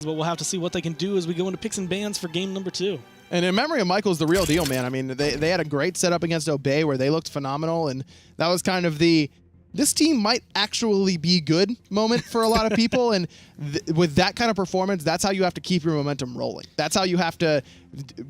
but we'll have to see what they can do as we go into picks and bans for game number 2. And in memory of Michael's the real deal, man. I mean, they had a great setup against Obey where they looked phenomenal, and that was kind of the this team might actually be good moment for a lot of people. And with that kind of performance, that's how you have to keep your momentum rolling. That's how you have to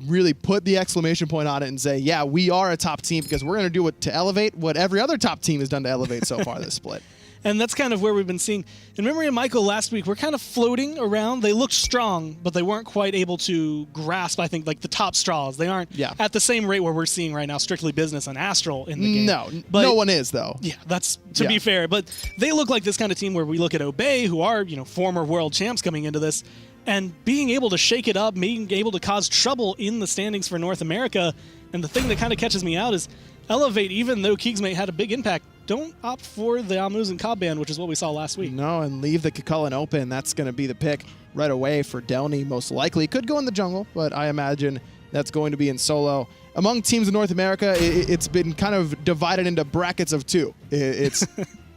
really put the exclamation point on it and say, yeah, we are a top team because we're going to do it to elevate what every other top team has done to elevate so far this split. And that's kind of where we've been seeing. In memory of Michael last week, we're kind of floating around. They looked strong, but they weren't quite able to grasp, I think, like the top straws. They aren't at the same rate where we're seeing right now Strictly Business and Astral in the game. No, but no one is, though. Yeah, that's to be fair. But they look like this kind of team where we look at Obey, who are, you know, former world champs coming into this, and being able to shake it up, being able to cause trouble in the standings for North America. And the thing that kind of catches me out is Elevate, even though KeegsMate had a big impact, don't opt for the Muzen Cobb ban, which is what we saw last week. No, and leave the Chulainn open. That's going to be the pick right away for Delnyy, most likely. Could go in the jungle, but I imagine that's going to be in solo. Among teams in North America, it's been kind of divided into brackets of two. It's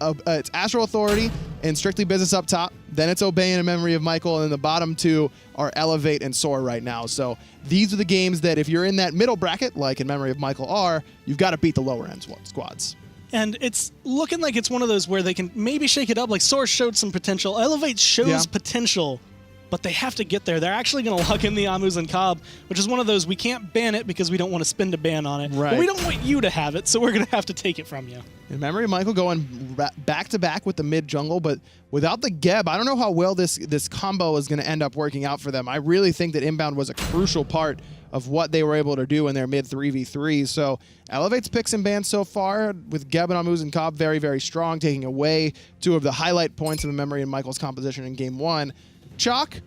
it's Astral Authority and Strictly Business up top. Then it's Obey in memory of Michael, and then the bottom two are Elevate and Soar right now. So these are the games that if you're in that middle bracket, like in memory of Michael are, you've got to beat the lower end squads. And it's looking like it's one of those where they can maybe shake it up. Like Soar showed some potential. Elevate shows potential, but they have to get there. They're actually going to lock in the Muzen Cobb, which is one of those we can't ban it because we don't want to spend a ban on it. Right. But we don't want you to have it, so we're going to have to take it from you. In memory of Michael going back-to-back with the mid-jungle, but without the Geb, I don't know how well this combo is going to end up working out for them. I really think that Inbound was a crucial part of what they were able to do in their mid 3v3. So Elevate's picks and bans so far with Geb and Muzen Cobb very, very strong, taking away two of the highlight points of a memory in Michael's composition in game 1. Chaac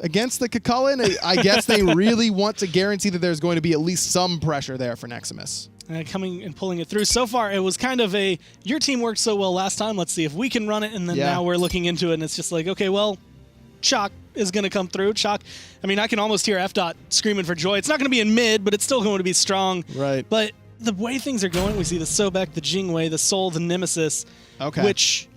against the Chulainn, I guess they really want to guarantee that there's going to be at least some pressure there for Nexamiss. Coming and pulling it through. So far, it was kind of a, your team worked so well last time, let's see if we can run it, and then now we're looking into it, and it's just like, okay, well, Chaac is going to come through. Chaac, I mean, I can almost hear F-Dot screaming for joy. It's not going to be in mid, but it's still going to be strong. Right. But the way things are going, we see the Sobek, the Jingwei, the Soul, the Nemesis, which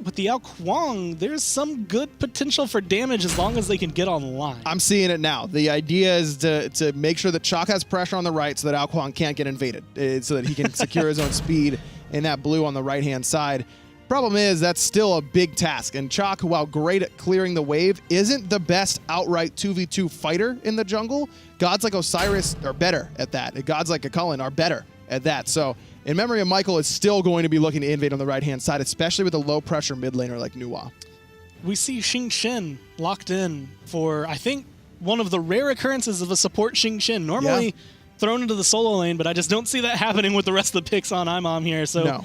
with the Kuang, there's some good potential for damage as long as they can get online. I'm seeing it now. The idea is to make sure that Chaac has pressure on the right so that Kuang can't get invaded, so that he can secure his own speed in that blue on the right-hand side. Problem is, that's still a big task, and Chaac, while great at clearing the wave, isn't the best outright 2v2 fighter in the jungle. Gods like Osiris are better at that. Gods like Chulainn are better at that. So, in memory of Michael, is still going to be looking to invade on the right-hand side, especially with a low-pressure mid laner like Nuwa. We see Xing locked in for, I think, one of the rare occurrences of a support Xing. Normally thrown into the solo lane, but I just don't see that happening with the rest of the picks on IMOM here. So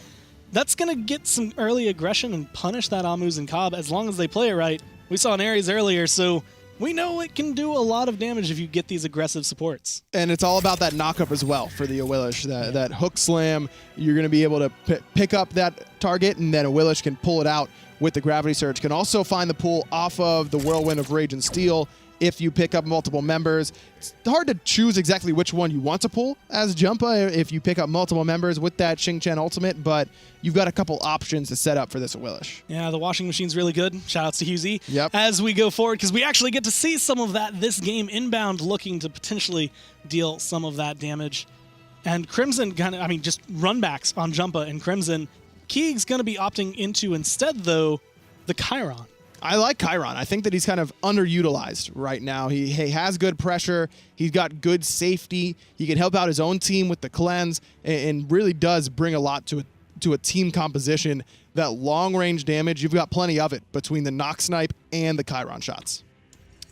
that's going to get some early aggression and punish that Muzen Cobb as long as they play it right. We saw an Ares earlier, so we know it can do a lot of damage if you get these aggressive supports. And it's all about that knockup as well for the Awilix. That hook slam, you're going to be able to pick up that target, and then Awilix can pull it out with the Gravity Surge. Can also find the pull off of the Whirlwind of Rage and Steel if you pick up multiple members. It's hard to choose exactly which one you want to pull as Jumpahhh if you pick up multiple members with that Xing ultimate, but you've got a couple options to set up for this Awilix. Yeah, the washing machine's really good. Shoutouts to Hugh Yep. as we go forward, because we actually get to see some of that this game. Inbound looking to potentially deal some of that damage. And Crimson, just runbacks on Jumpahhh and Crimson. Keeg's going to be opting into instead, though, the Chiron. I like Chiron. I think that he's kind of underutilized right now. He has good pressure. He's got good safety. He can help out his own team with the cleanse, and really does bring a lot to a team composition. That long-range damage, you've got plenty of it between the knock snipe and the Chiron shots.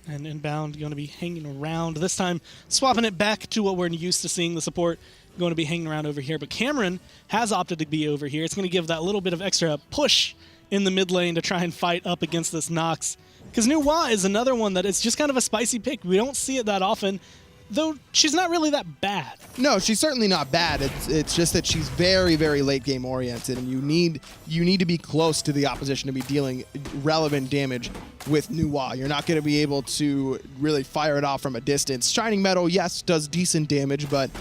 And Inbound going to be hanging around. This time, swapping it back to what we're used to seeing, the support going to be hanging around over here. But Cameron has opted to be over here. It's going to give that little bit of extra push in the mid lane to try and fight up against this Nox. Because Nuwa is another one that is just kind of a spicy pick. We don't see it that often, though she's not really that bad. No, she's certainly not bad. It's just that she's very, very late game oriented, and you need to be close to the opposition to be dealing relevant damage with Nuwa. You're not going to be able to really fire it off from a distance. Shining Metal, yes, does decent damage, but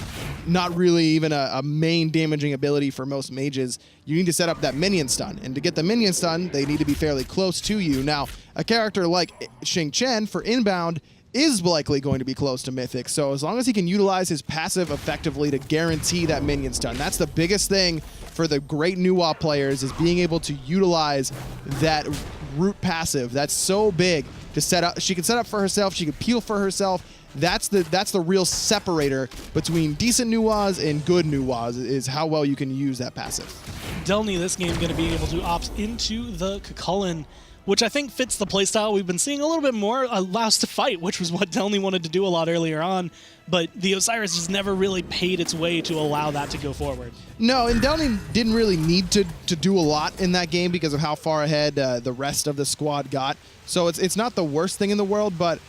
not really even a main damaging ability for most mages. You need to set up that minion stun, and to get the minion stun, they need to be fairly close to you. Now, a character like Xing for Inbowned is likely going to be close to Mythic. So as long as he can utilize his passive effectively to guarantee that minion stun, that's the biggest thing for the great Nuwa players, is being able to utilize that root passive. That's so big to set up. She can set up for herself. She can peel for herself. That's the real separator between decent Nuwas and good Nuwas, is how well you can use that passive. Delnyy this game going to be able to opt into the Chulainn, which I think fits the playstyle we've been seeing a little bit more, allows to fight, which was what Delnyy wanted to do a lot earlier on, but the Osiris just never really paid its way to allow that to go forward. No, and Delnyy didn't really need to do a lot in that game because of how far ahead the rest of the squad got. So it's not the worst thing in the world, but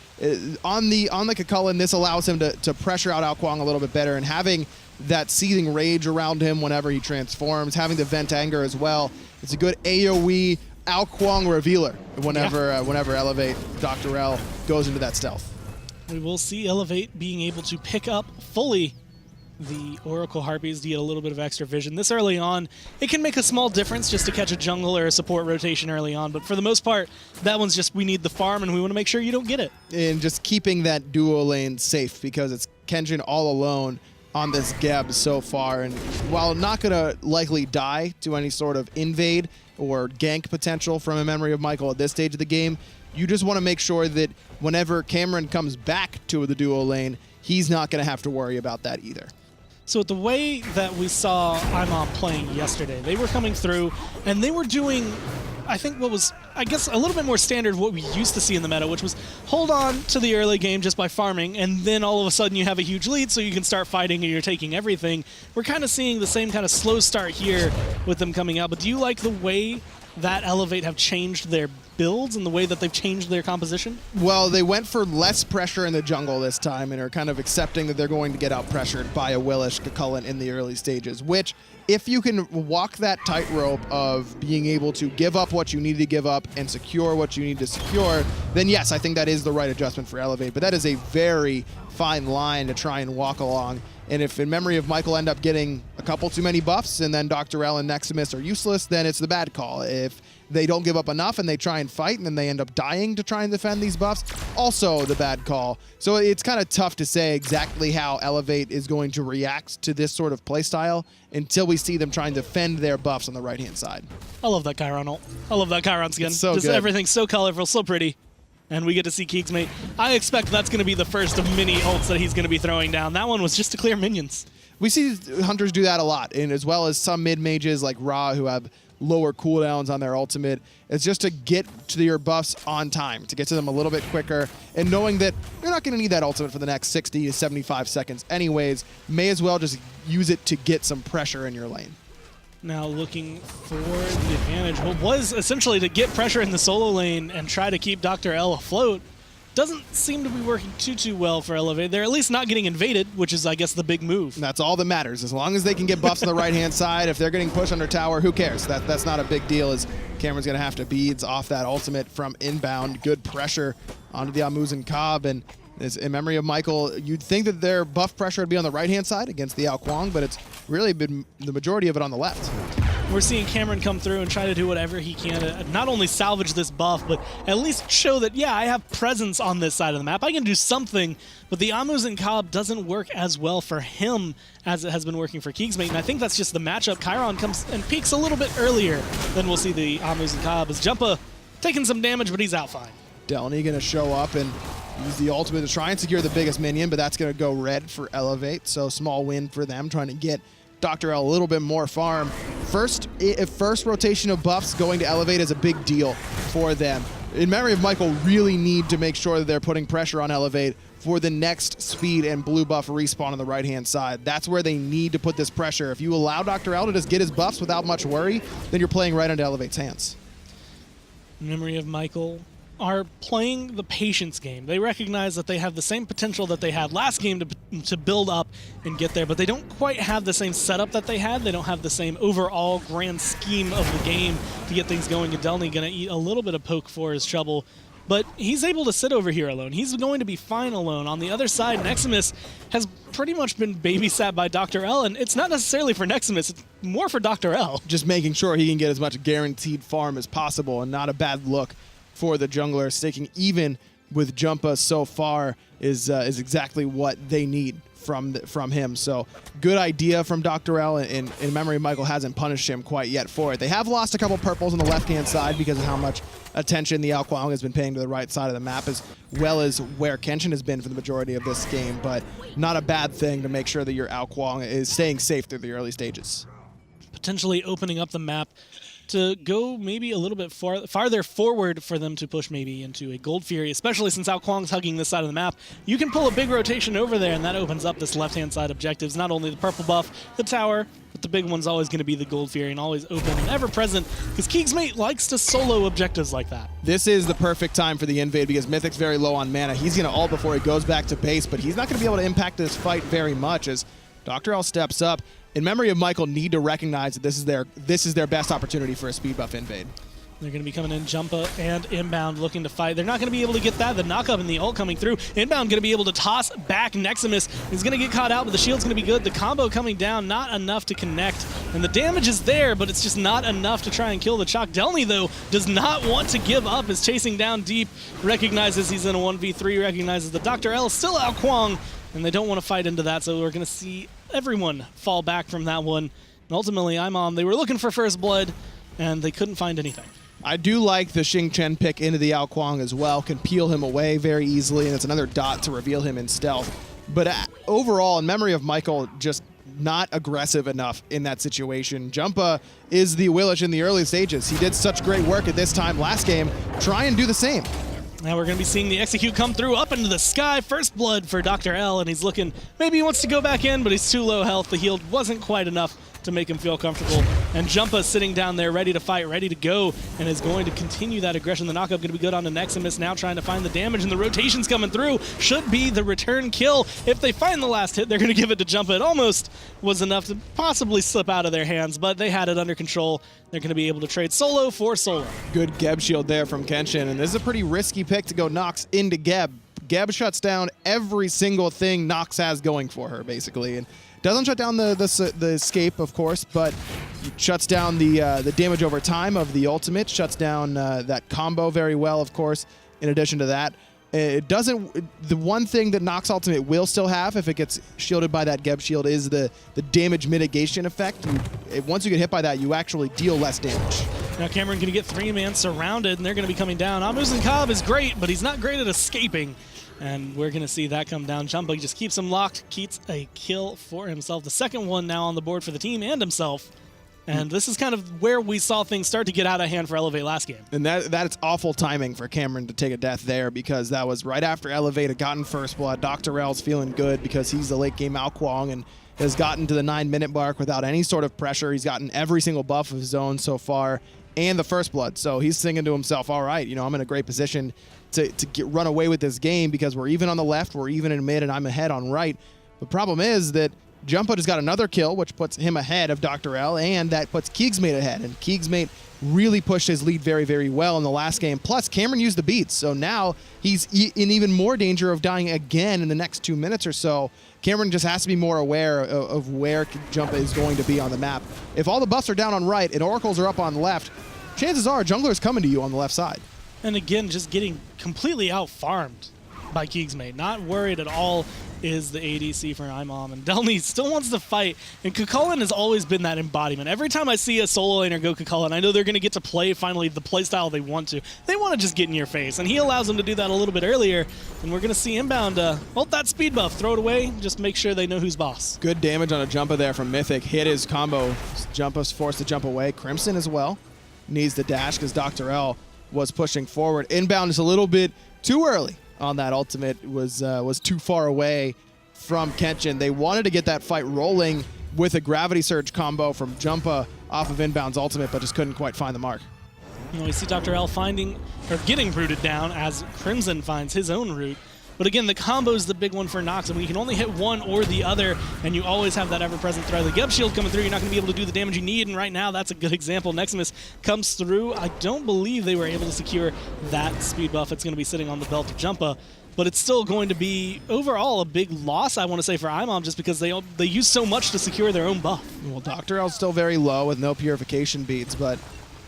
on the Chulainn, this allows him to pressure out Kuang a little bit better, and having that seething rage around him whenever he transforms, having the vent anger as well. It's a good AoE Kuang revealer whenever Elevate DoctorL goes into that stealth. We will see Elevate being able to pick up fully the Oracle Harpies to get a little bit of extra vision. This early on, it can make a small difference just to catch a jungle or a support rotation early on, but for the most part, that one's just we need the farm and we want to make sure you don't get it. And just keeping that duo lane safe, because it's Kenshin all alone on this Geb so far, and while not going to likely die to any sort of invade or gank potential from a Memory of Michael at this stage of the game, you just want to make sure that whenever Cameron comes back to the duo lane, he's not going to have to worry about that either. So the way that we saw Imom playing yesterday, they were coming through and they were doing, I think what was, I guess, a little bit more standard of what we used to see in the meta, which was hold on to the early game just by farming, and then all of a sudden you have a huge lead so you can start fighting and you're taking everything. We're kind of seeing the same kind of slow start here with them coming out, but do you like the way that Elevate have changed their builds and the way that they've changed their composition? Well, they went for less pressure in the jungle this time and are kind of accepting that they're going to get out-pressured by Awilix Chulainn in the early stages, which, if you can walk that tightrope of being able to give up what you need to give up and secure what you need to secure, then yes, I think that is the right adjustment for Elevate, but that is a very fine line to try and walk along. And if in Memory of Michael end up getting a couple too many buffs and then DoctorL and Nexamiss are useless, then it's the bad call. If they don't give up enough and they try and fight and then they end up dying to try and defend these buffs, also the bad call. So it's kind of tough to say exactly how Elevate is going to react to this sort of playstyle until we see them trying to defend their buffs on the right-hand side. I love that Chiron ult. I love that Chiron skin. It's so just good. Everything's so colorful, so pretty. And we get to see KeegsMate. I expect that's going to be the first of many ults that he's going to be throwing down. That one was just to clear minions. We see hunters do that a lot, and as well as some mid-mages like Ra who have lower cooldowns on their ultimate. It's just to get to your buffs on time, to get to them a little bit quicker, and knowing that you're not going to need that ultimate for the next 60 to 75 seconds anyways, may as well just use it to get some pressure in your lane. Now looking for the advantage. What was essentially to get pressure in the solo lane and try to keep DoctorL afloat. Doesn't seem to be working too well for Elevate. They're at least not getting invaded, which is, I guess, the big move. And that's all that matters. As long as they can get buffs on the right-hand side, if they're getting pushed under tower, who cares? That's not a big deal, as Cameron's going to have to beads off that ultimate from Inbound. Good pressure onto the Muzen Cobb, and in Memory of Michael, you'd think that their buff pressure would be on the right-hand side against the Kuang, but it's really been the majority of it on the left. We're seeing Cameron come through and try to do whatever he can to not only salvage this buff, but at least show that, yeah, I have presence on this side of the map. I can do something, but the Muzen Cobb doesn't work as well for him as it has been working for KeegsMate, and I think that's just the matchup. Chiron comes and peaks a little bit earlier than we'll see the Muzen Cobb, as Jumpahhh taking some damage, but he's out fine. Delnyy going to show up and use the ultimate to try and secure the biggest minion, but that's going to go red for Elevate, so small win for them, trying to get DoctorL a little bit more farm. First rotation of buffs going to Elevate is a big deal for them. In Memory of Michael, really need to make sure that they're putting pressure on Elevate for the next speed and blue buff respawn on the right-hand side. That's where they need to put this pressure. If you allow DoctorL to just get his buffs without much worry, then you're playing right into Elevate's hands. Memory of Michael are playing the patience game. They recognize that they have the same potential that they had last game to build up and get there, but they don't quite have the same setup that they had. They don't have the same overall grand scheme of the game to get things going, and Delnyy going to eat a little bit of poke for his trouble, but he's able to sit over here alone. He's going to be fine alone. On the other side, Nexamiss has pretty much been babysat by DoctorL, and it's not necessarily for Nexamiss, it's more for DoctorL. Just making sure he can get as much guaranteed farm as possible, and not a bad look for the jungler. Sticking even with Jumpahhh so far is exactly what they need from him. So good idea from DoctorL, and in memory, Michael hasn't punished him quite yet for it. They have lost a couple purples on the left-hand side because of how much attention the Kuang has been paying to the right side of the map, as well as where Kenshin has been for the majority of this game, but not a bad thing to make sure that your Kuang is staying safe through the early stages. Potentially opening up the map to go maybe a little bit farther forward for them to push maybe into a Gold Fury, especially since Kuang's hugging this side of the map. You can pull a big rotation over there, and that opens up this left-hand side objectives. Not only the purple buff, the tower, but the big one's always going to be the Gold Fury, and always open and ever-present, because KeegsMate likes to solo objectives like that. This is the perfect time for the invade because Mythic's very low on mana. He's going to ult before he goes back to base, but he's not going to be able to impact this fight very much as DoctorL steps up. In memory of Michael, need to recognize that this is their best opportunity for a speed buff invade. They're going to be coming in Jumpahhh and Inbowned looking to fight. They're not going to be able to get that. The knockup and the ult coming through. Inbowned going to be able to toss back Nexamiss. He's going to get caught out, but the shield's going to be good. The combo coming down, not enough to connect. And the damage is there, but it's just not enough to try and kill the Chaac. Delnyy, though, does not want to give up. Is chasing down deep, recognizes he's in a 1v3, recognizes the DoctorL is still out Kuang, and they don't want to fight into that, so we're going to see everyone fall back from that one. And ultimately, they were looking for first blood, and they couldn't find anything. I do like the Xing pick into the Kuang as well. Can peel him away very easily, and it's another dot to reveal him in stealth. But overall, in memory of Michael, just not aggressive enough in that situation. Jumpahhh is the Awilix in the early stages. He did such great work at this time last game. Try and do the same. Now we're going to be seeing the execute come through up into the sky. First blood for DoctorL, and he's looking, maybe he wants to go back in, but he's too low health. The heal wasn't quite enough to make him feel comfortable. And Jumpahhh sitting down there ready to fight, ready to go, and is going to continue that aggression. The knockup going to be good on the Nexamiss, now trying to find the damage, and the rotations coming through. Should be the return kill. If they find the last hit, they're going to give it to Jumpahhh. It almost was enough to possibly slip out of their hands, but they had it under control. They're going to be able to trade solo for solo. Good Geb shield there from Kenshin, and this is a pretty risky pick to go Nox into Geb. Geb shuts down every single thing Nox has going for her, basically, and doesn't shut down the escape, of course, but shuts down the damage over time of the ultimate, shuts down that combo very well, of course. In addition to that, it doesn't. The one thing that Nox ultimate will still have, if it gets shielded by that Geb shield, is the damage mitigation effect. Once you get hit by that, you actually deal less damage. Now Cameron going to get 3-man surrounded, and they're going to be coming down. Muzen Cobb is great, but he's not great at escaping. And we're going to see that come down. Jumpahhh just keeps him locked, keeps a kill for himself. The second one now on the board for the team and himself. And this is kind of where we saw things start to get out of hand for Elevate last game. And that's awful timing for Cameron to take a death there, because that was right after Elevate had gotten first blood. DoctorL's feeling good because he's the late game Kuang and has gotten to the 9-minute mark without any sort of pressure. He's gotten every single buff of his own so far and the first blood. So he's thinking to himself, all right, I'm in a great position to run away with this game because we're even on the left, we're even in mid, and I'm ahead on right. The problem is that Jumpahhh just got another kill, which puts him ahead of DoctorL, and that puts KeegsMate ahead. And KeegsMate really pushed his lead very, very well in the last game. Plus, Cameron used the beats, so now he's in even more danger of dying again in the next 2 minutes or so. Cameron just has to be more aware of where Jumpahhh is going to be on the map. If all the buffs are down on right and oracles are up on left, chances are jungler's coming to you on the left side. And again, just getting completely out-farmed by KeegsMate. Not worried at all is the ADC for Imom. And Delnyy still wants to fight. And Chulainn has always been that embodiment. Every time I see a solo laner go Chulainn, I know they're going to get to play finally the playstyle they want to. They want to just get in your face. And he allows them to do that a little bit earlier. And we're going to see Inbound ult that speed buff, throw it away, just make sure they know who's boss. Good damage on a Jumpahhh there from Mythic. Hit his combo. Jumpahh's forced to jump away. Crimson as well needs the dash because DoctorL was pushing forward. Inbound is a little bit too early on that ultimate. Was too far away from Kenshin. They wanted to get that fight rolling with a gravity surge combo from Jumpahhh off of Inbound's ultimate, but just couldn't quite find the mark. We see DoctorL getting rooted down as Crimson finds his own root. But again, the combo is the big one for Nox, and when you can only hit one or the other, and you always have that ever-present threat. The Geb shield coming through, you're not going to be able to do the damage you need, and right now, that's a good example. Nexamiss comes through. I don't believe they were able to secure that speed buff. It's going to be sitting on the belt of Jumpahhh, but it's still going to be, overall, a big loss, I want to say, for Imom, just because they use so much to secure their own buff. Well, DoctorL's still very low with no purification beads, but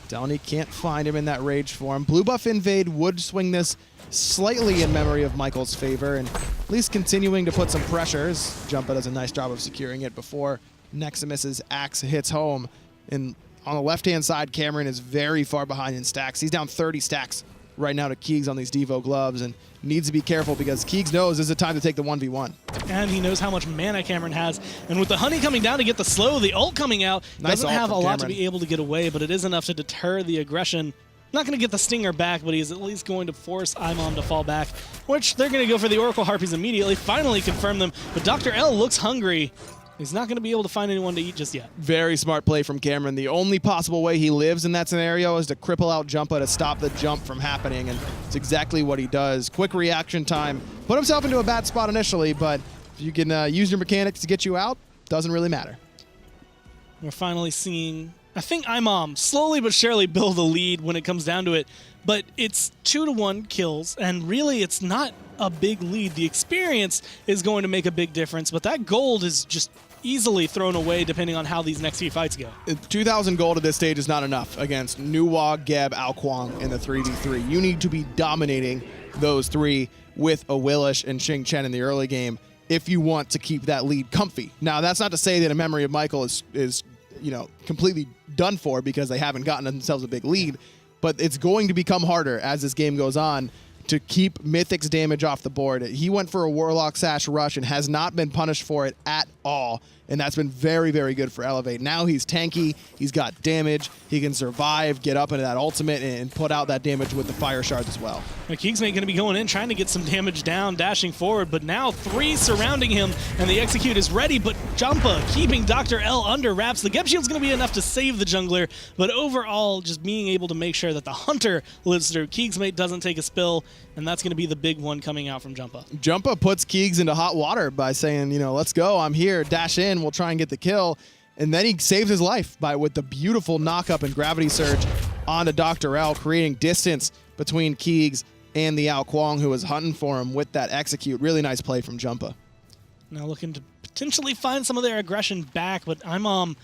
Delnyy can't find him in that rage form. Blue buff invade would swing this slightly in memory of Michael's favor, and at least continuing to put some pressures. Jumpahhh does a nice job of securing it before Nexamiss's axe hits home. And on the left-hand side, Cameron is very far behind in stacks. He's down 30 stacks right now to Keegs on these Devo gloves, and needs to be careful because Keegs knows this is a time to take the 1v1. And he knows how much mana Cameron has. And with the honey coming down to get the slow, the ult coming out, doesn't have a lot to be able to get away, but it is enough to deter the aggression. Not going to get the stinger back, but he's at least going to force Imom to fall back, which they're going to go for the Oracle Harpies immediately, finally confirm them. But DoctorL looks hungry. He's not going to be able to find anyone to eat just yet. Very smart play from Cameron. The only possible way he lives in that scenario is to cripple out Jumpahhh to stop the jump from happening, and it's exactly what he does. Quick reaction time. Put himself into a bad spot initially, but if you can use your mechanics to get you out, doesn't really matter. We're finally seeing, I think, Imom slowly but surely build a lead when it comes down to it, but it's 2-to-1 kills, and really it's not a big lead. The experience is going to make a big difference, but that gold is just easily thrown away depending on how these next few fights go. 2,000 gold at this stage is not enough against Nuwa, Geb, Kuang in the 3v3. You need to be dominating those three with Awilix and Xing Chen in the early game if you want to keep that lead comfy. Now, that's not to say that a memory of Michael is completely done for because they haven't gotten themselves a big lead, but it's going to become harder as this game goes on to keep Mythic's damage off the board. He went for a Warlock Sash Rush and has not been punished for it at all, and that's been very, very good for Elevate. Now he's tanky, he's got damage, he can survive, get up into that ultimate, and put out that damage with the Fire Shards as well. KeegsMate going to be going in, trying to get some damage down, dashing forward, but now 3 surrounding him, and the execute is ready, but Jumpahhh keeping DoctorL under wraps. The Geb Shield's going to be enough to save the jungler, but overall, just being able to make sure that the Hunter lives through. KeegsMate doesn't take a spill, and that's going to be the big one coming out from Jumpahhh. Jumpahhh puts Keegs into hot water by saying, let's go, I'm here, dash in, we'll try and get the kill. And then he saves his life with the beautiful knock-up and gravity surge onto DoctorL, creating distance between Keegs and the Kuang, who was hunting for him with that execute. Really nice play from Jumpahhh. Now looking to potentially find some of their aggression back, but Imom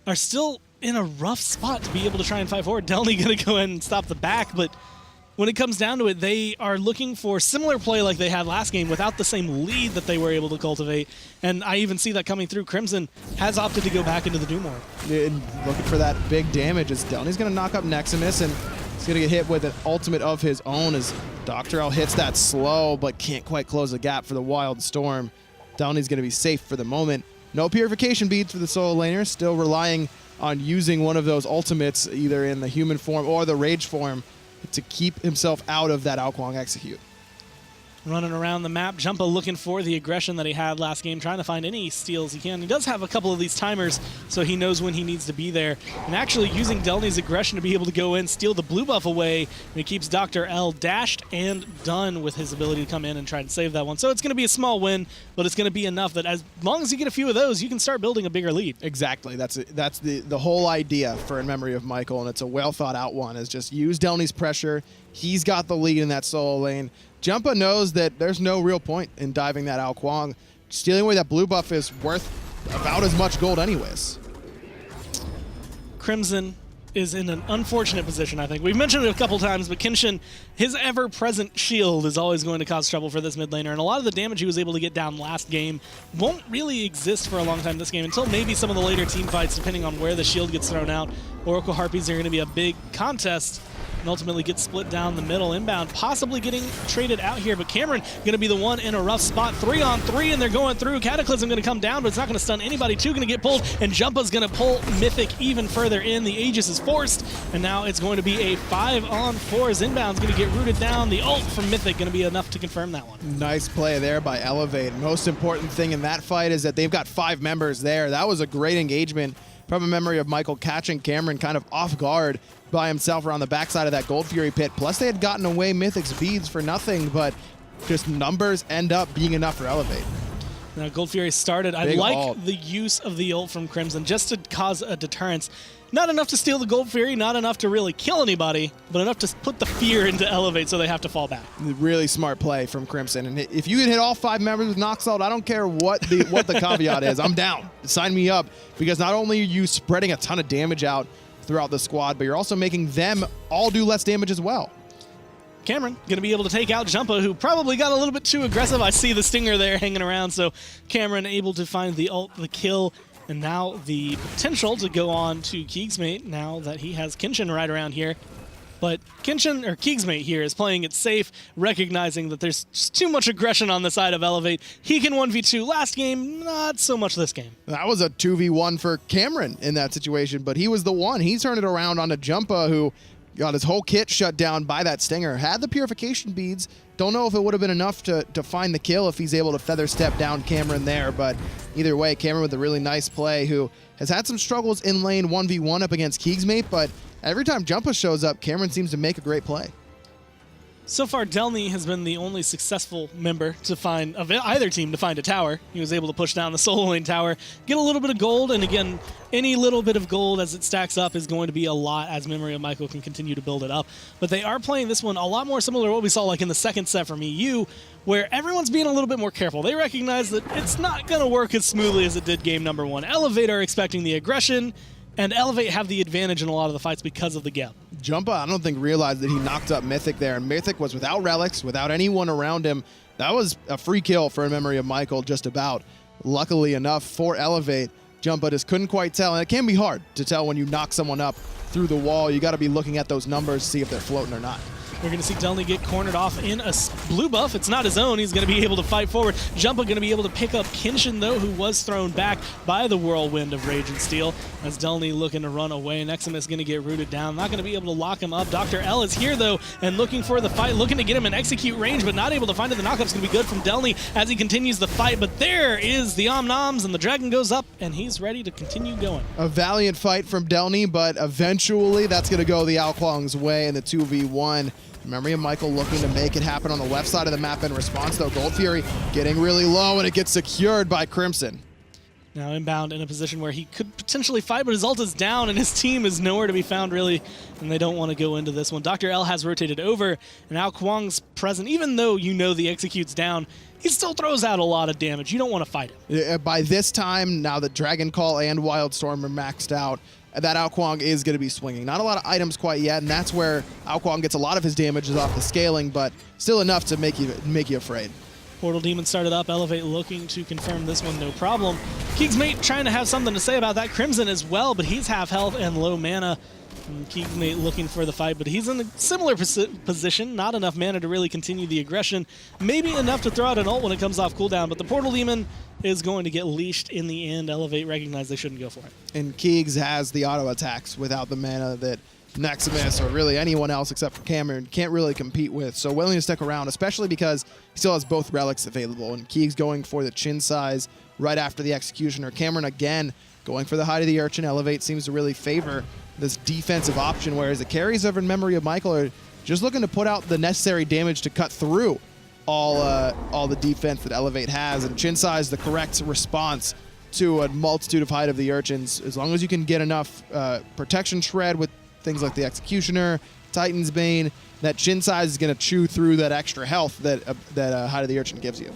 are still in a rough spot to be able to try and fight forward. Delnyy going to go in and stop the back, but when it comes down to it, they are looking for similar play like they had last game without the same lead that they were able to cultivate. And I even see that coming through. Crimson has opted to go back into the Doom Orb. Looking for that big damage as Delny's going to knock up Nexamiss, and he's going to get hit with an ultimate of his own as DoctorL hits that slow but can't quite close the gap for the Wild Storm. Delny's going to be safe for the moment. No purification beads for the solo laner, still relying on using one of those ultimates either in the human form or the rage form to keep himself out of that Kuang execute. Running around the map, Jumpahhh looking for the aggression that he had last game, trying to find any steals he can. He does have a couple of these timers, so he knows when he needs to be there. And actually using Delny's aggression to be able to go in, steal the blue buff away, and he keeps DoctorL dashed and done with his ability to come in and try and save that one. So it's going to be a small win, but it's going to be enough that as long as you get a few of those, you can start building a bigger lead. Exactly. That's the whole idea for In Memory of Michael, and it's a well thought out one, is just use Delny's pressure. He's got the lead in that solo lane. Jumpahhh knows that there's no real point in diving that Kuang. Stealing away that blue buff is worth about as much gold anyways. Crimson is in an unfortunate position, I think. We've mentioned it a couple times, but Kenshin, his ever-present shield is always going to cause trouble for this mid laner, and a lot of the damage he was able to get down last game won't really exist for a long time this game, until maybe some of the later team fights, depending on where the shield gets thrown out. Oracle Harpies are going to be a big contest, and ultimately get split down the middle. Inbound possibly getting traded out here, but Cameron going to be the one in a rough spot. 3-on-3, and they're going through. Cataclysm going to come down, but it's not going to stun anybody. 2 going to get pulled, and Jumpahh's going to pull Mythic even further in. The Aegis is forced, and now it's going to be a 5-on-4 as Inbound's going to get rooted down. The ult from Mythic going to be enough to confirm that one. Nice play there by Elevate. Most important thing in that fight is that they've got 5 members there. That was a great engagement from A Memory of Michael, catching Cameron kind of off guard by himself around the backside of that Gold Fury pit. Plus they had gotten away Mythic's beads for nothing, but just numbers end up being enough for Elevate. Now Gold Fury started. I like the use of the ult from Crimson just to cause a deterrence. Not enough to steal the Gold Fury, not enough to really kill anybody, but enough to put the fear into Elevate so they have to fall back. Really smart play from Crimson. And if you can hit all 5 members with Noxalt, I don't care what the caveat is. I'm down. Sign me up. Because not only are you spreading a ton of damage out throughout the squad, but you're also making them all do less damage as well. Cameron going to be able to take out Jumpahhh, who probably got a little bit too aggressive. I see the stinger there hanging around, so Cameron able to find the ult, the kill, and now the potential to go on to KeegsMate now that he has Kenshin right around here. But Kenshin, or KeegsMate here, is playing it safe, recognizing that there's just too much aggression on the side of Elevate. He can 1v2 last game, not so much this game. That was a 2v1 for Cameron in that situation, but he was the one. He turned it around on a Jumpahhh who got his whole kit shut down by that stinger. Had the purification beads. Don't know if it would have been enough to find the kill if he's able to feather step down Cameron there, but either way, Cameron with a really nice play who has had some struggles in lane 1v1 up against KeegsMate, but every time Jumpahhh shows up, Cameron seems to make a great play. So far, Delnyy has been the only successful member to find, of either team, to find a tower. He was able to push down the solo lane tower, get a little bit of gold, and again, any little bit of gold as it stacks up is going to be a lot as Memory of Michael can continue to build it up. But they are playing this one a lot more similar to what we saw like in the second set from EU, where everyone's being a little bit more careful. They recognize that it's not going to work as smoothly as it did game number one. Elevate are expecting the aggression, and Elevate have the advantage in a lot of the fights because of the gap. Jumpahhh, I don't think realized that he knocked up Mythic there, and Mythic was without relics, without anyone around him. That was a free kill for Memory of Michael, just about. Luckily enough for Elevate, Jumpahhh just couldn't quite tell, and it can be hard to tell when you knock someone up through the wall. You got to be looking at those numbers to see if they're floating or not. We're going to see Delnyy get cornered off in a blue buff. It's not his own. He's going to be able to fight forward. Jumpahhh going to be able to pick up Kenshin, though, who was thrown back by the whirlwind of Rage and Steel. As Delnyy looking to run away. Nexamiss going to get rooted down. Not going to be able to lock him up. DoctorL is here, though, and looking for the fight. Looking to get him in execute range, but not able to find it. The knockup's going to be good from Delnyy as he continues the fight. But there is the Om-Noms, and the dragon goes up, and he's ready to continue going. A valiant fight from Delnyy, but eventually that's going to go the Kuang's way in the 2v1. Memory of Michael looking to make it happen on the left side of the map in response, though. Gold Fury getting really low, and it gets secured by Crimson. Now Inbowned in a position where he could potentially fight, but his ult is down, and his team is nowhere to be found, really, and they don't want to go into this one. DoctorL has rotated over, and now Kuang's present. Even though you know the execute's down, he still throws out a lot of damage. You don't want to fight him. By this time, now that Dragon Call and Wildstorm are maxed out, that Kuang is going to be swinging. Not a lot of items quite yet, and that's where Kuang gets a lot of his damages off the scaling, but still enough to make you afraid. Portal Demon started up. Elevate looking to confirm this one, no problem. KeegsMate trying to have something to say about that. Crimson as well, but he's half health and low mana. And KeegsMate looking for the fight, but he's in a similar position. Not enough mana to really continue the aggression. Maybe enough to throw out an ult when it comes off cooldown, but the Portal Demon is going to get leashed in the end. Elevate recognize they shouldn't go for it. And Keegs has the auto attacks without the mana that Nexamiss or really anyone else except for Cameron can't really compete with. So willing to stick around, especially because he still has both relics available. And Keegs going for the chin size right after the Executioner. Cameron again going for the Hide of the Urchin. Elevate seems to really favor this defensive option, whereas the carries over in Memory of Michael are just looking to put out the necessary damage to cut through all the defense that Elevate has. And chin size, the correct response to a multitude of Hide of the Urchins. As long as you can get enough protection shred with things like the Executioner, Titan's Bane, that chin size is going to chew through that extra health that Hide of the Urchin gives you.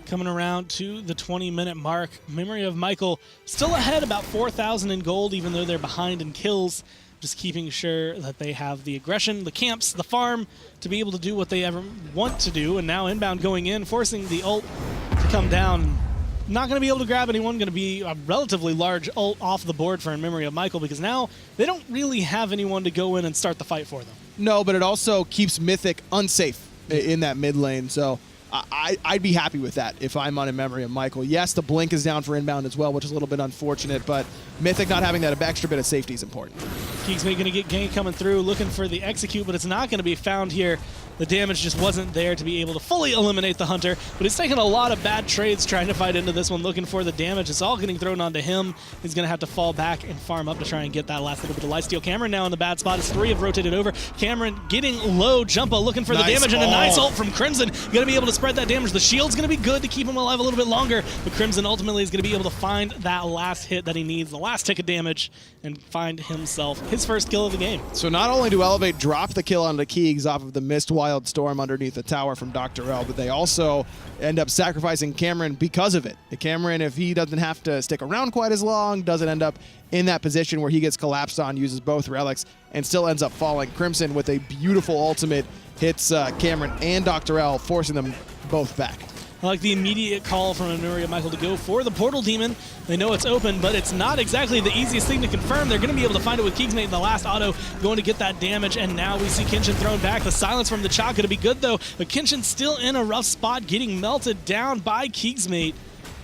Coming around to the 20-minute mark, Memory of Michael still ahead about 4,000 in gold, even though they're behind in kills. Just keeping sure that they have the aggression, the camps, the farm to be able to do what they ever want to do. And now Inbound going in, forcing the ult to come down. Not going to be able to grab anyone. Going to be a relatively large ult off the board for In Memory of Michael, because now they don't really have anyone to go in and start the fight for them. No, but it also keeps Mythic unsafe in that mid lane. So I'd be happy with that if I'm on In Memory of Michael. Yes, the blink is down for Inbound as well, which is a little bit unfortunate, but Mythic not having that extra bit of safety is important. KeegsMate going to get gank coming through, looking for the execute, but it's not going to be found here. The damage just wasn't there to be able to fully eliminate the Hunter, but he's taking a lot of bad trades trying to fight into this one, looking for the damage. It's all getting thrown onto him. He's going to have to fall back and farm up to try and get that last little bit of lifesteal. Cameron now in the bad spot as 3 have rotated over. Cameron getting low. Jumpahhh looking for the damage, and a nice ult from Crimson. Going to be able to spread that damage. The shield's going to be good to keep him alive a little bit longer, but Crimson ultimately is going to be able to find that last hit that he needs, the last tick of damage, and find himself his first kill of the game. So not only do Elevate drop the kill onto Keegs off of the missed Wild Storm underneath the tower from DoctorL, but they also end up sacrificing Cameron because of it. Cameron, if he doesn't have to stick around quite as long, doesn't end up in that position where he gets collapsed on, uses both relics, and still ends up falling. Crimson with a beautiful ultimate hits Cameron and DoctorL, forcing them both back. I like the immediate call from Memory of Michael to go for the Portal Demon. They know it's open, but it's not exactly the easiest thing to confirm. They're going to be able to find it with KeegsMate in the last auto, going to get that damage, and now we see Kenshin thrown back. The silence from the Chaac going to be good, though, but Kenshin still in a rough spot, getting melted down by KeegsMate.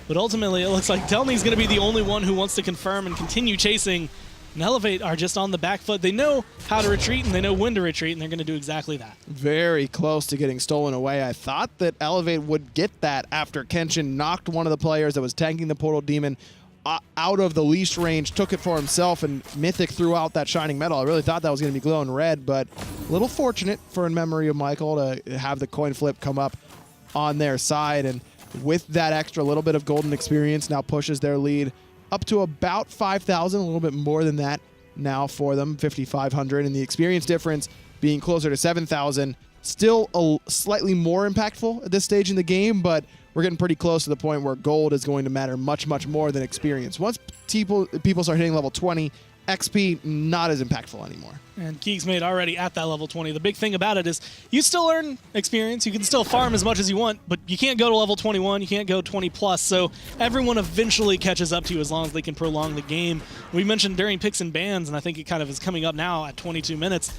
But ultimately, it looks like Delny's going to be the only one who wants to confirm and continue chasing. And Elevate are just on the back foot. They know how to retreat, and they know when to retreat, and they're going to do exactly that. Very close to getting stolen away. I thought that Elevate would get that after Kenshin knocked one of the players that was tanking the Portal Demon out of the leash range, took it for himself, and Mythic threw out that Shining Metal. I really thought that was going to be glowing red, but a little fortunate for In Memory of Michael to have the coin flip come up on their side, and with that extra little bit of golden experience, now pushes their lead up to about 5,000, a little bit more than that now for them, 5,500, and the experience difference being closer to 7,000. Still slightly more impactful at this stage in the game, but we're getting pretty close to the point where gold is going to matter much, much more than experience. Once people start hitting level 20, XP not as impactful anymore. And KeegsMate already at that level 20. The big thing about it is you still earn experience. You can still farm as much as you want, but you can't go to level 21. You can't go 20 plus. So everyone eventually catches up to you as long as they can prolong the game. We mentioned during picks and bans, and I think it kind of is coming up now at 22 minutes.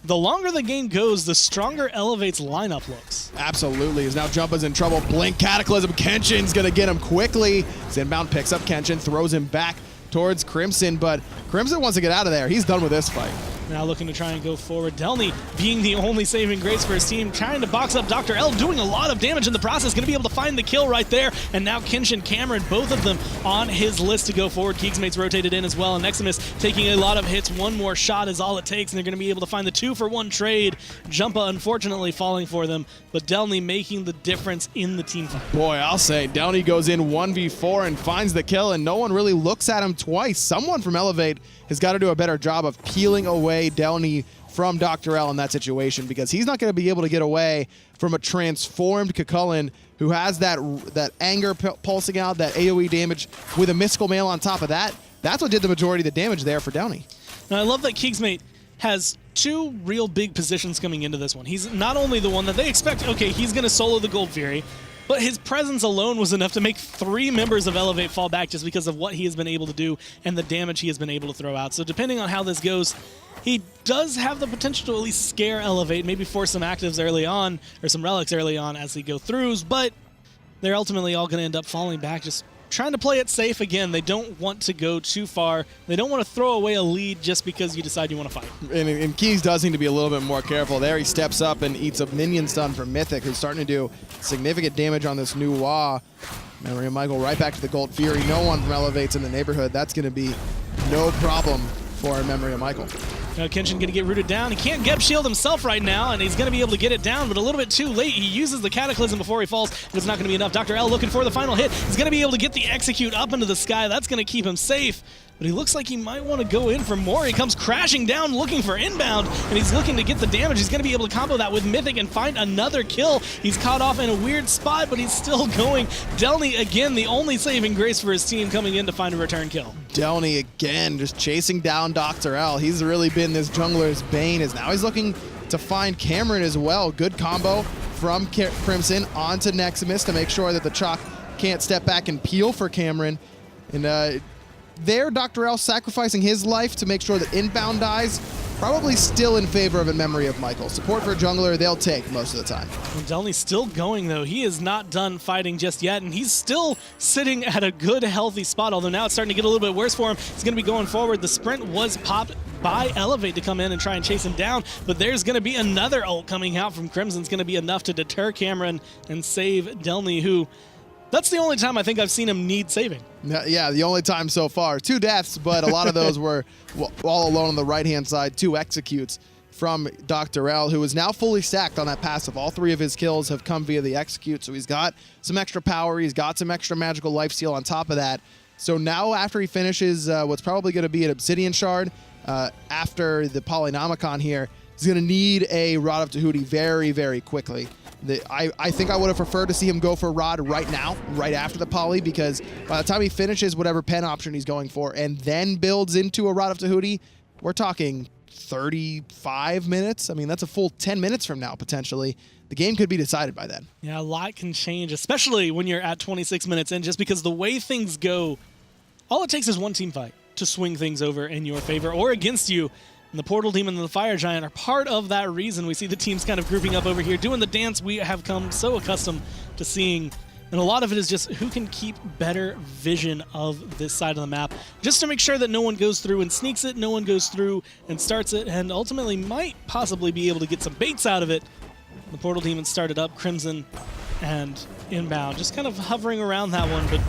The longer the game goes, the stronger Elevate's lineup looks. Absolutely. As now Jumpahhh's in trouble. Blink Cataclysm. Kenshin's going to get him quickly. Inbowned picks up Kenshin, throws him back towards Crimson, but Crimson wants to get out of there. He's done with this fight. Now looking to try and go forward. Delnyy being the only saving grace for his team, trying to box up DoctorL, doing a lot of damage in the process, going to be able to find the kill right there. And now Kenshin, Cameron, both of them on his list to go forward. KeegsMate's rotated in as well, and Nexamiss taking a lot of hits. One more shot is all it takes, and they're going to be able to find the 2-for-1 trade. Jumpahhh unfortunately falling for them, but Delnyy making the difference in the team fight. Boy, I'll say, Delnyy goes in 1v4 and finds the kill, and no one really looks at him twice. Someone from Elevate has got to do a better job of peeling away Delnyy from DoctorL in that situation, because he's not going to be able to get away from a transformed Chulainn who has that anger pulsing out, that AoE damage with a mystical mail on top of that. That's what did the majority of the damage there for Delnyy. Now I love that KeegsMate has two real big positions coming into this one. He's not only the one that they expect, okay, he's going to solo the Gold Fury, but his presence alone was enough to make 3 members of Elevate fall back just because of what he has been able to do and the damage he has been able to throw out. So depending on how this goes, he does have the potential to at least scare Elevate, maybe force some actives early on, or some relics early on as he go throughs, but they're ultimately all going to end up falling back, just trying to play it safe again. They don't want to go too far. They don't want to throw away a lead just because you decide you want to fight. And Keys does need to be a little bit more careful there. He steps up and eats a minion stun from Mythic, who's starting to do significant damage on this new Wah. Memory of Michael right back to the Gold Fury. No one from Elevate's in the neighborhood. That's going to be no problem for Memory of Michael. Now Kenshin going to get rooted down. He can't Geb Shield himself right now, and he's going to be able to get it down, but a little bit too late. He uses the Cataclysm before he falls, but it's not going to be enough. DoctorL looking for the final hit. He's going to be able to get the Execute up into the sky. That's going to keep him safe, but he looks like he might want to go in for more. He comes crashing down looking for Inbound, and he's looking to get the damage. He's going to be able to combo that with Mythic and find another kill. He's caught off in a weird spot, but he's still going. Delnyy, again, the only saving grace for his team, coming in to find a return kill. Delnyy again, just chasing down DoctorL. He's really been this jungler's bane, as now he's looking to find Cameron as well. Good combo from Crimson onto Nexamiss to make sure that the Chaac can't step back and peel for Cameron. And there, DoctorL sacrificing his life to make sure that Inbound dies. Probably still in favor of In Memory of Michael. Support for a jungler, they'll take most of the time. And Delny's still going, though. He is not done fighting just yet, and he's still sitting at a good, healthy spot, although now it's starting to get a little bit worse for him. He's going to be going forward. The sprint was popped by Elevate to come in and try and chase him down, but there's going to be another ult coming out from Crimson. It's going to be enough to deter Cameron and save Delnyy, who... that's the only time I think I've seen him need saving. Yeah, the only time so far. 2 deaths, but a lot of those were all alone on the right-hand side. 2 executes from DoctorL, who is now fully stacked on that passive. All 3 of his kills have come via the execute, so he's got some extra power. He's got some extra magical lifesteal on top of that. So now after he finishes what's probably going to be an Obsidian Shard, after the Polynomicon here, He's going to need a Rod of Tahuti very, very quickly. I think I would have preferred to see him go for Rod right now, right after the poly, because by the time he finishes whatever pen option he's going for and then builds into a Rod of Tahuti, we're talking 35 minutes. I mean, that's a full 10 minutes from now, potentially. The game could be decided by then. Yeah, a lot can change, especially when you're at 26 minutes in, just because the way things go, all it takes is one team fight to swing things over in your favor or against you. And the Portal Demon and the Fire Giant are part of that reason. We see the teams kind of grouping up over here, doing the dance we have come so accustomed to seeing. And a lot of it is just who can keep better vision of this side of the map, just to make sure that no one goes through and sneaks it, no one goes through and starts it, and ultimately might possibly be able to get some baits out of it. The Portal Demon started up, Crimson and Inbound, just kind of hovering around that one, but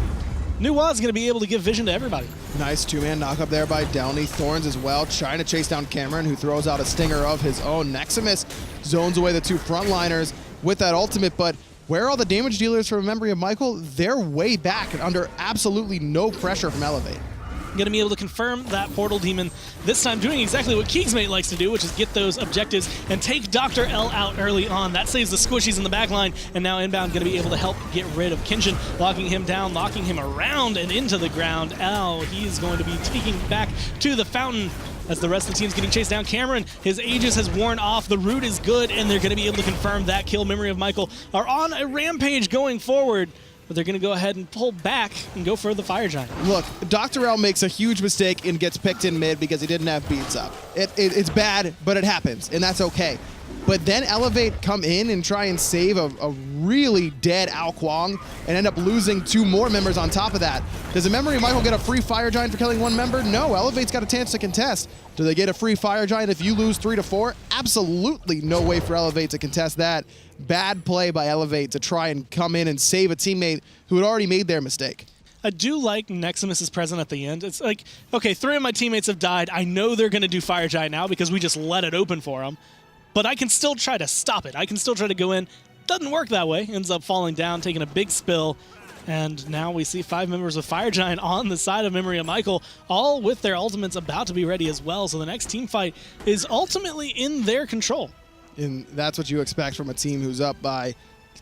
Nuwa is going to be able to give vision to everybody. Nice two-man knock-up there by Delnyy. Thorns as well, trying to chase down Cameron, who throws out a stinger of his own. Nexamiss zones away the two frontliners with that ultimate, but where are all the damage dealers from Memory of Michael? They're way back and under absolutely no pressure from Elevate. Going to be able to confirm that Portal Demon, this time doing exactly what KeegsMate likes to do, which is get those objectives and take DoctorL out early on. That saves the squishies in the back line, and now Inbound going to be able to help get rid of Kenshin, locking him down, locking him around and into the ground. He's going to be taking back to the fountain as the rest of the team's getting chased down. Cameron, his Aegis has worn off, the root is good, and they're going to be able to confirm that kill. Memory of Michael are on a rampage going forward, but they're going to go ahead and pull back and go for the Fire Giant. Look, DoctorL makes a huge mistake and gets picked in mid because he didn't have beats up. It's bad, but it happens, and that's okay. But then Elevate come in and try and save a really dead Kuang and end up losing two more members on top of that. Does a Memory of Michael get a free Fire Giant for killing one member? No, Elevate's got a chance to contest. Do they get a free Fire Giant if you lose 3 to 4? Absolutely no way for Elevate to contest that. Bad play by Elevate to try and come in and save a teammate who had already made their mistake. I do like Nexamiss is present at the end. It's like, okay, 3 of my teammates have died. I know they're going to do Fire Giant now because we just let it open for them. But I can still try to stop it. I can still try to go in. Doesn't work that way. Ends up falling down, taking a big spill. And now we see 5 members of Fire Giant on the side of Memory of Michael, all with their ultimates about to be ready as well. So the next team fight is ultimately in their control. And that's what you expect from a team who's up by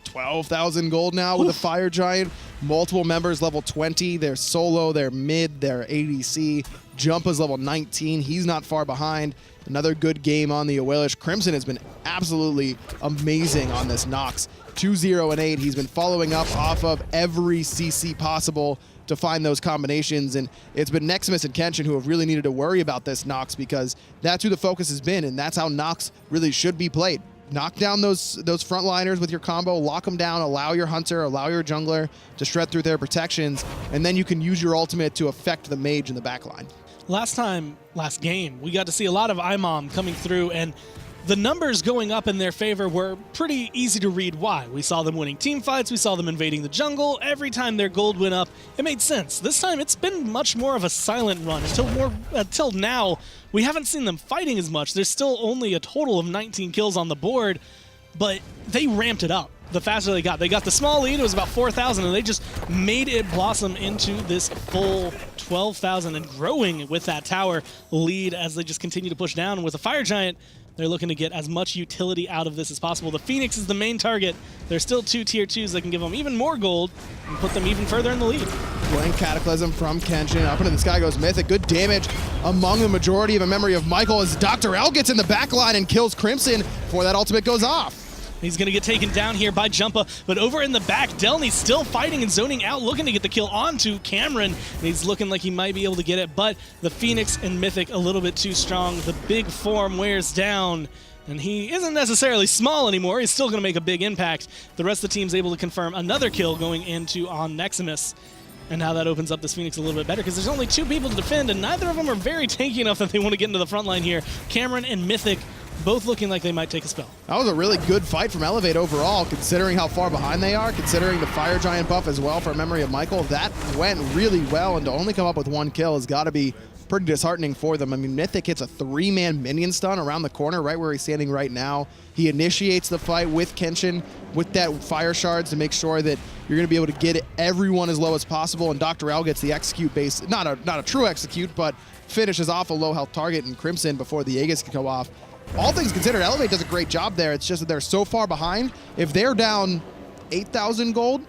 12,000 gold now with a Fire Giant. Multiple members level 20. They're solo, they're mid, they're ADC. Jumpahh's level 19. He's not far behind. Another good game on the Awilix. Crimson has been absolutely amazing on this Nox. 2-0 and 8. He's been following up off of every CC possible to find those combinations, and it's been Nexamiss and Kenshin who have really needed to worry about this Nox because that's who the focus has been, and that's how Nox really should be played. Knock down those frontliners with your combo, lock them down, allow your hunter, allow your jungler to shred through their protections, and then you can use your ultimate to affect the mage in the backline. Last game, we got to see a lot of IMOM coming through, and the numbers going up in their favor were pretty easy to read why. We saw them winning team fights, we saw them invading the jungle. Every time their gold went up, it made sense. This time, it's been much more of a silent run. Until now, we haven't seen them fighting as much. There's still only a total of 19 kills on the board, but they ramped it up the faster they got. They got the small lead, it was about 4,000, and they just made it blossom into this full 12,000 and growing with that tower lead as they just continue to push down. And with a Fire Giant, they're looking to get as much utility out of this as possible. The Phoenix is the main target. There's still 2 tier 2s that can give them even more gold and put them even further in the lead. Blank Cataclysm from Kenshin. Up into the sky goes Mythic. Good damage among the majority of a Memory of Michael as DoctorL gets in the backline and kills Crimson before that ultimate goes off. He's going to get taken down here by Jumpahhh, but over in the back, Delnyy still fighting and zoning out, looking to get the kill onto Cameron. And he's looking like he might be able to get it, but the Phoenix and Mythic a little bit too strong. The big form wears down, and he isn't necessarily small anymore. He's still going to make a big impact. The rest of the team's able to confirm another kill going into on Nexamiss. And now that opens up this Phoenix a little bit better because there's only 2 people to defend, and neither of them are very tanky enough that they want to get into the front line here. Cameron and Mythic both looking like they might take a spell. That was a really good fight from Elevate overall, considering how far behind they are, considering the Fire Giant buff as well for Memory of Michael. That went really well, and to only come up with 1 kill has got to be pretty disheartening for them. I mean, Mythic hits a 3-man minion stun around the corner, right where he's standing right now. He initiates the fight with Kenshin, with that fire shards to make sure that you're going to be able to get everyone as low as possible, and DoctorL gets the execute base, not a true execute, but finishes off a low health target in Crimson before the Aegis can go off. all things considered, Elevate does a great job there. It's just that they're so far behind. If they're down 8,000 gold,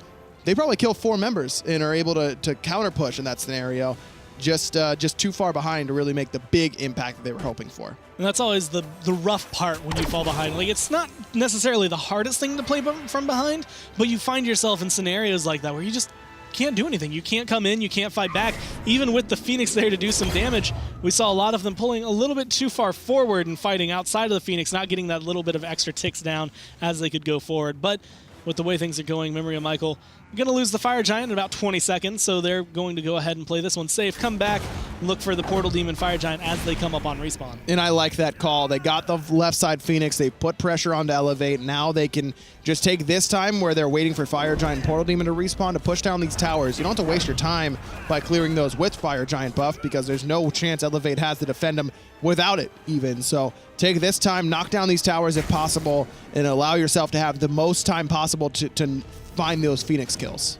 they probably kill 4 members and are able to counter push in that scenario. Just too far behind to really make the big impact that they were hoping for. And that's always the rough part when you fall behind. Like, it's not necessarily the hardest thing to play from behind, but you find yourself in scenarios like that where you just can't do anything. You can't come in, you can't fight back. Even with the Phoenix there to do some damage, we saw a lot of them pulling a little bit too far forward and fighting outside of the Phoenix, not getting that little bit of extra ticks down as they could go forward. But with the way things are going, Memory of Michael going to lose the Fire Giant in about 20 seconds, so they're going to go ahead and play this one safe, come back, look for the Portal Demon Fire Giant as they come up on respawn. And I like that call. They got the left side Phoenix, they put pressure onto Elevate, now they can just take this time where they're waiting for Fire Giant and Portal Demon to respawn to push down these towers. You don't have to waste your time by clearing those with Fire Giant buff because there's no chance Elevate has to defend them without it even. So take this time, knock down these towers if possible, and allow yourself to have the most time possible to find those Phoenix kills.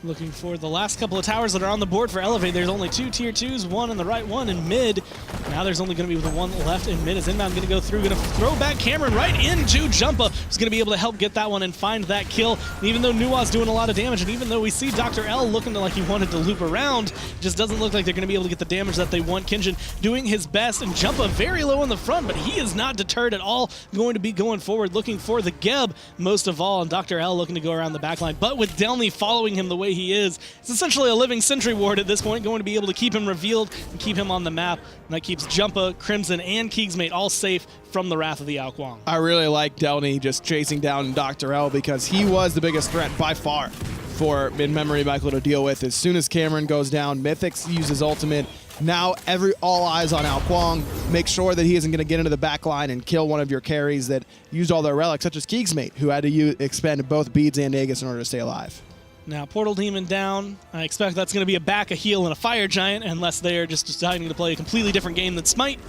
Looking for the last couple of towers that are on the board for Elevate. There's only 2 tier 2s, one on the right, one in mid. Now there's only going to be the one left in mid as Inbound going to go through, going to throw back Cameron right into Jumpahhh, who's going to be able to help get that one and find that kill. And even though Nuwa's doing a lot of damage, and even though we see DoctorL looking like he wanted to loop around, it just doesn't look like they're going to be able to get the damage that they want. Kenshin doing his best, and Jumpahhh very low in the front, but he is not deterred at all, going to be going forward, looking for the Geb most of all, and DoctorL looking to go around the backline. But with Delnyy following him the way he is, it's essentially a living sentry ward at this point, going to be able to keep him revealed and keep him on the map. And that keeps Jumpahhh, Crimson, and KeegsMate all safe from the wrath of the Kuang. I really like Delnyy just chasing down DoctorL because he was the biggest threat by far for In Memory of Michael to deal with. As soon as Cameron goes down, Mythic uses ultimate. Now all eyes on Kuang. Make sure that he isn't going to get into the back line and kill one of your carries that used all their relics, such as KeegsMate, who had to expend both beads and Aegis in order to stay alive. Now, Portal Demon down. I expect that's going to be a back, a heal, and a Fire Giant, unless they're just deciding to play a completely different game than Smite.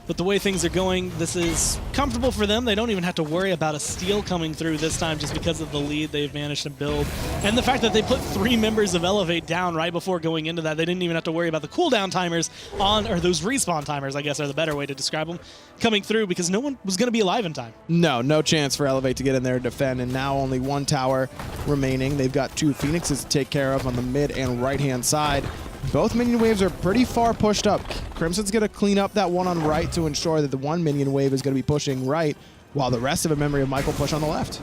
But the way things are going, this is comfortable for them. They don't even have to worry about a steal coming through this time just because of the lead they've managed to build. And the fact that they put 3 members of Elevate down right before going into that, they didn't even have to worry about the cooldown timers on, or those respawn timers, I guess are the better way to describe them, coming through because no one was going to be alive in time. No chance for Elevate to get in there and defend, and now only 1 tower remaining. They've got 2 Phoenixes to take care of on the mid and right-hand side. Both minion waves are pretty far pushed up. Crimson's going to clean up that one on right to ensure that the 1 minion wave is going to be pushing right, while the rest of A Memory of Michael push on the left.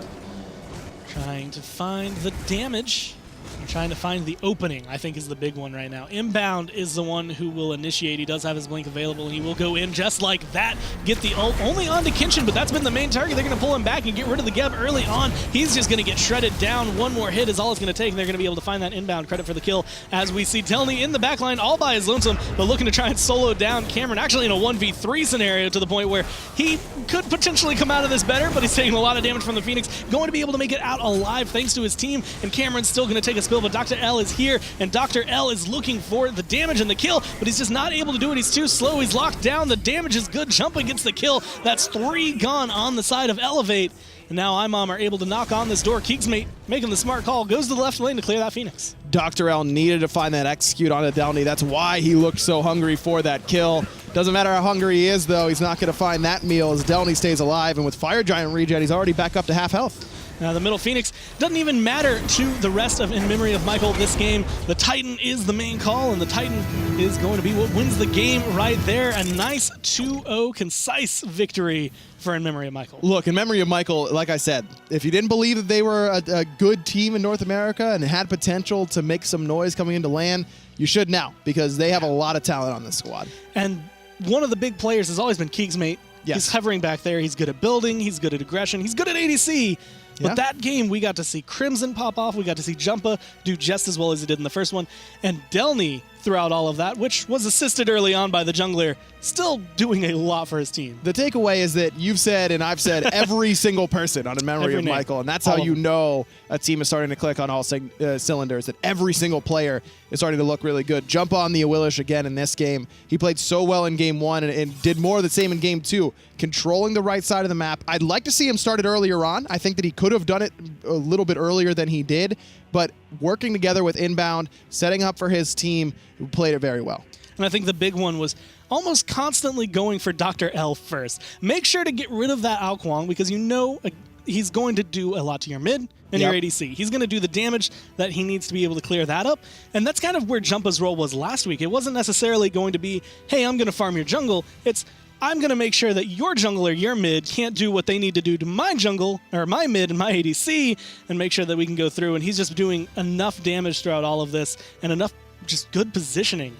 Trying to find the damage. I'm trying to find the opening, I think, is the big one right now. Inbound is the one who will initiate. He does have his blink available, and he will go in just like that. Get the ult only onto Kenshin, but that's been the main target. They're going to pull him back and get rid of the Geb early on. He's just going to get shredded down. 1 more hit is all it's going to take, and they're going to be able to find that Inbound credit for the kill as we see Delnyy in the backline all by his lonesome, but looking to try and solo down Cameron, actually in a 1v3 scenario to the point where he could potentially come out of this better, but he's taking a lot of damage from the Phoenix. Going to be able to make it out alive thanks to his team, and Cameron's still going to take a spill, but DoctorL is here, and DoctorL is looking for the damage and the kill, but he's just not able to do it. He's too slow. He's locked down. The damage is good. Jumpahhh gets the kill. That's 3 gone on the side of Elevate. And now IMOM are able to knock on this door. KeegsMate making the smart call. Goes to the left lane to clear that Phoenix. DoctorL needed to find that execute onto Delnyy. That's why he looked so hungry for that kill. Doesn't matter how hungry he is, though. He's not going to find that meal as Delnyy stays alive. And with Fire Giant regen, he's already back up to half health. Now the middle Phoenix doesn't even matter to the rest of In Memory of Michael this game. The Titan is the main call, and the Titan is going to be what wins the game right there. A nice 2-0 concise victory for In Memory of Michael. Look, In Memory of Michael, like I said, if you didn't believe that they were a good team in North America and had potential to make some noise coming into LAN, you should now, because they have a lot of talent on this squad. And one of the big players has always been KeegsMate. Yes. He's hovering back there. He's good at building. He's good at aggression. He's good at ADC. But Yeah. that game, we got to see Crimson pop off. We got to see Jumpahhh do just as well as he did in the first one. And Delnyy, throughout all of that, which was assisted early on by the jungler, still doing a lot for his team. The takeaway is that you've said, and I've said, every single person on In Memory Every of name. Michael, and that's All how of you them. know a team is starting to click on all cylinders, that every single player is starting to look really good. Jump on the Awilix again in this game. He played so well in Game 1 and did more of the same in Game 2, controlling the right side of the map. I'd like to see him start it earlier on. I think that he could have done it a little bit earlier than he did, but working together with Inbound, setting up for his team, played it very well. And I think the big one was almost constantly going for DoctorL first. Make sure to get rid of that Kuang because you know he's going to do a lot to your mid and your ADC. He's going to do the damage that he needs to be able to clear that up. And that's kind of where Jumpahh's role was last week. It wasn't necessarily going to be, hey, I'm going to farm your jungle. It's, I'm going to make sure that your jungle or your mid can't do what they need to do to my jungle or my mid and my ADC and make sure that we can go through. And he's just doing enough damage throughout all of this and enough just good positioning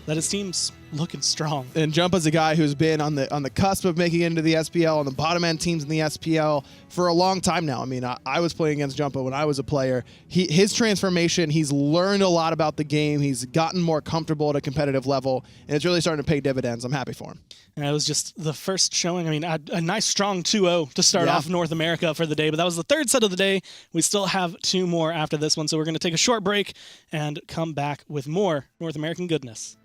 that his team's looking strong. And Jumpahh's a guy who's been on the cusp of making it into the SPL, on the bottom end teams in the SPL for a long time now. I mean, I was playing against Jumpahhh when I was a player. His transformation, he's learned a lot about the game. He's gotten more comfortable at a competitive level, and it's really starting to pay dividends. I'm happy for him. And it was just the first showing. I mean, a nice strong 2-0 to start off North America for the day, but that was the third set of the day. We still have 2 more after this one, so we're going to take a short break and come back with more North American goodness.